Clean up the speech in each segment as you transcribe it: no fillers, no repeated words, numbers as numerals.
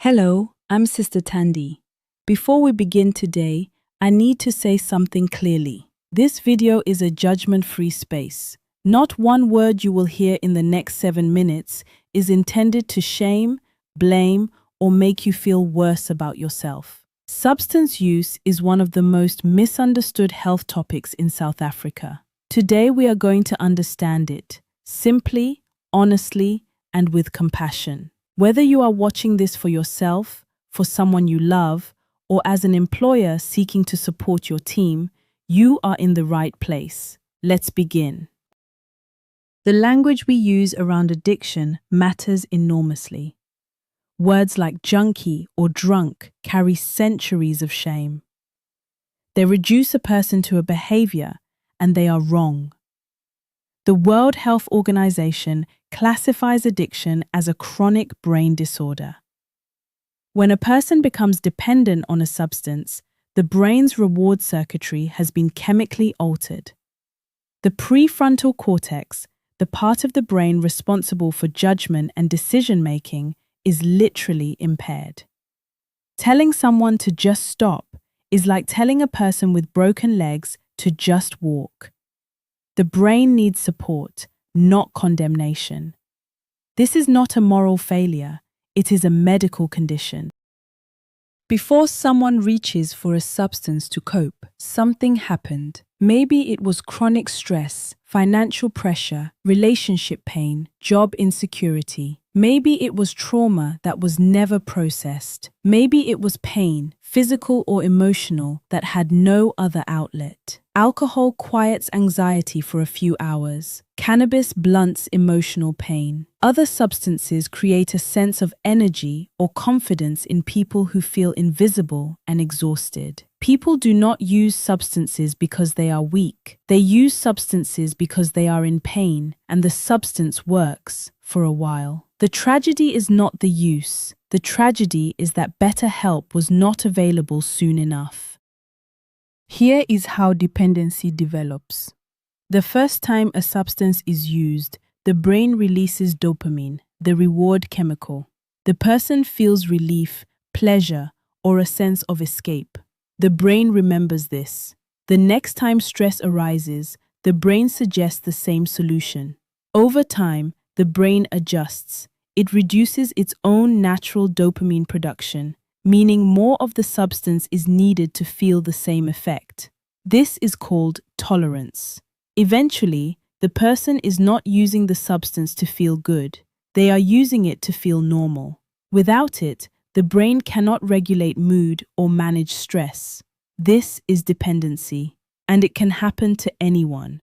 Hello, I'm Sister Tandy. Before we begin today, I need to say something clearly. This video is a judgment-free space. Not one word you will hear in the next 7 minutes is intended to shame, blame, or make you feel worse about yourself. Substance use is one of the most misunderstood health topics in South Africa. Today we are going to understand it, simply, honestly, and with compassion. Whether you are watching this for yourself, for someone you love, or as an employer seeking to support your team, you are in the right place. Let's begin. The language we use around addiction matters enormously. Words like junkie or drunk carry centuries of shame. They reduce a person to a behavior, and they are wrong. The World Health Organization classifies addiction as a chronic brain disorder. When a person becomes dependent on a substance, the brain's reward circuitry has been chemically altered. The prefrontal cortex, the part of the brain responsible for judgment and decision-making, is literally impaired. Telling someone to just stop is like telling a person with broken legs to just walk. The brain needs support, not condemnation. This is not a moral failure, it is a medical condition. Before someone reaches for a substance to cope, something happened. Maybe it was chronic stress, financial pressure, relationship pain, job insecurity. Maybe it was trauma that was never processed. Maybe it was pain, physical or emotional, that had no other outlet. Alcohol quiets anxiety for a few hours. Cannabis blunts emotional pain. Other substances create a sense of energy or confidence in people who feel invisible and exhausted. People do not use substances because they are weak. They use substances because they are in pain, and the substance works for a while. The tragedy is not the use. The tragedy is that better help was not available soon enough. Here is how dependency develops. The first time a substance is used, the brain releases dopamine, the reward chemical. The person feels relief, pleasure, or a sense of escape. The brain remembers this. The next time stress arises, the brain suggests the same solution. Over time, the brain adjusts. It reduces its own natural dopamine production, meaning more of the substance is needed to feel the same effect. This is called tolerance. Eventually, the person is not using the substance to feel good. They are using it to feel normal. Without it, the brain cannot regulate mood or manage stress. This is dependency, and it can happen to anyone.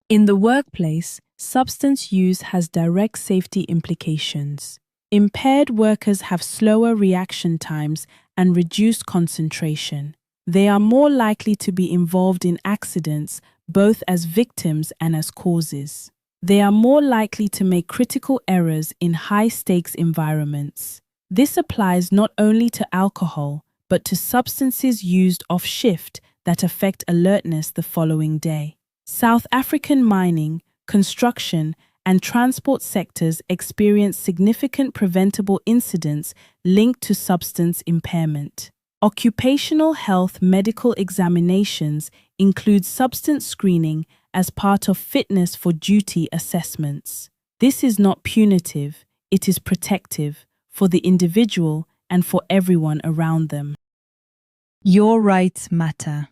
In the workplace, substance use has direct safety implications. Impaired workers have slower reaction times and reduced concentration. They are more likely to be involved in accidents, both as victims and as causes. They are more likely to make critical errors in high-stakes environments. This applies not only to alcohol, but to substances used off-shift that affect alertness the following day. South African mining, construction, and transport sectors experience significant preventable incidents linked to substance impairment. Occupational health medical examinations include substance screening as part of fitness for duty assessments. This is not punitive, it is protective for the individual and for everyone around them. Your rights matter.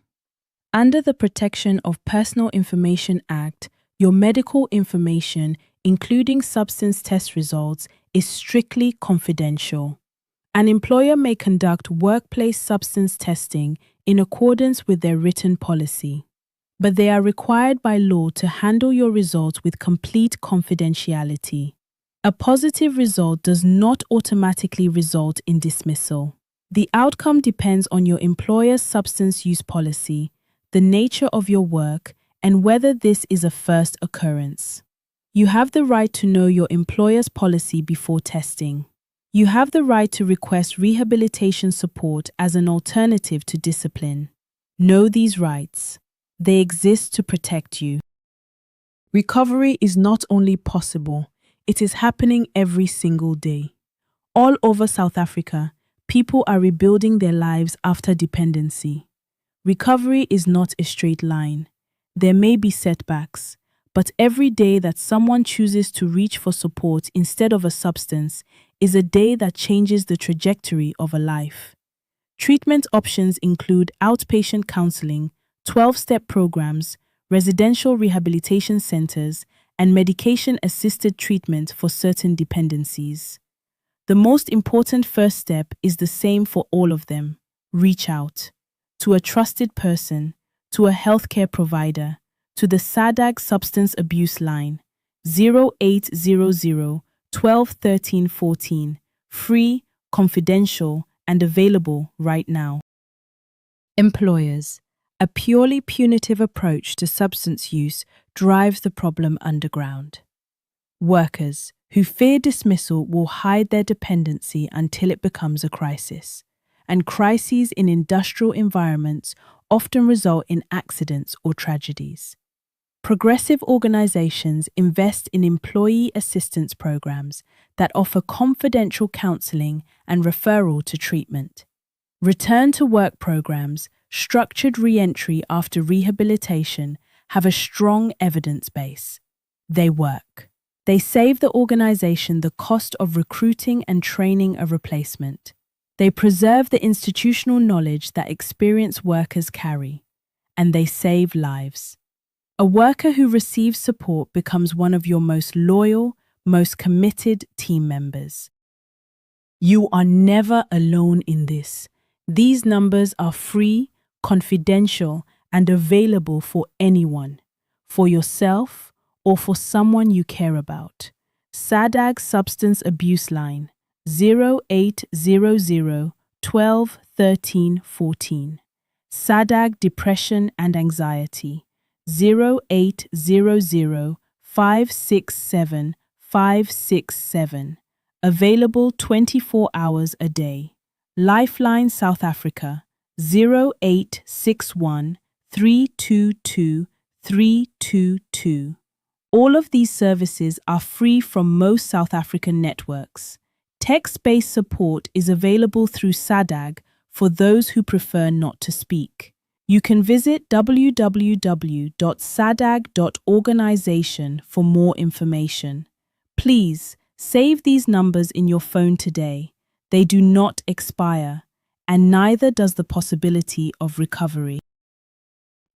Under the Protection of Personal Information Act, your medical information, including substance test results, is strictly confidential. An employer may conduct workplace substance testing in accordance with their written policy, but they are required by law to handle your results with complete confidentiality. A positive result does not automatically result in dismissal. The outcome depends on your employer's substance use policy, the nature of your work, and whether this is a first occurrence. You have the right to know your employer's policy before testing. You have the right to request rehabilitation support as an alternative to discipline. Know these rights. They exist to protect you. Recovery is not only possible, it is happening every single day. All over South Africa, people are rebuilding their lives after dependency. Recovery is not a straight line. There may be setbacks, but every day that someone chooses to reach for support instead of a substance is a day that changes the trajectory of a life. Treatment options include outpatient counseling, 12-step programs, residential rehabilitation centers, and medication-assisted treatment for certain dependencies. The most important first step is the same for all of them. Reach out to a trusted person, to a healthcare provider, to the SADAG Substance Abuse Line, 0800 12 13 14, free, confidential, and available right now. Employers. A purely punitive approach to substance use drives the problem underground. Workers who fear dismissal will hide their dependency until it becomes a crisis, and crises in industrial environments often result in accidents or tragedies. Progressive organizations invest in employee assistance programs that offer confidential counseling and referral to treatment. Return to work programs, structured re-entry after rehabilitation have a strong evidence base. They work. They save the organization the cost of recruiting and training a replacement. They preserve the institutional knowledge that experienced workers carry, and they save lives. A worker who receives support becomes one of your most loyal, most committed team members. You are never alone in this. These numbers are free, confidential, and available for anyone, for yourself or for someone you care about. SADAG Substance Abuse Line, 0800 12 13 14. SADAG Depression and Anxiety, 0800 567 567. Available 24 hours a day. Lifeline South Africa, 0861 322 322. All of these services are free from most South African networks. Text-based support is available through SADAG for those who prefer not to speak. You can visit www.sadag.organization for more information. Please, save these numbers in your phone today. They do not expire, and neither does the possibility of recovery.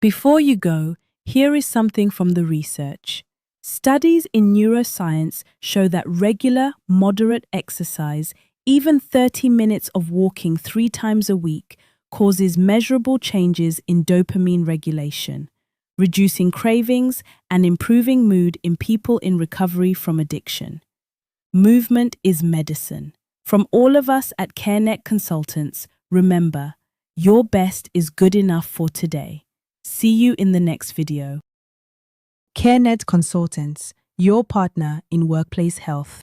Before you go, here is something from the research. Studies in neuroscience show that regular, moderate exercise, even 30 minutes of walking 3 times a week, causes measurable changes in dopamine regulation, reducing cravings and improving mood in people in recovery from addiction. Movement is medicine. From all of us at CareNet Consultants, remember, your best is good enough for today. See you in the next video. CareNet Consultants, your partner in workplace health.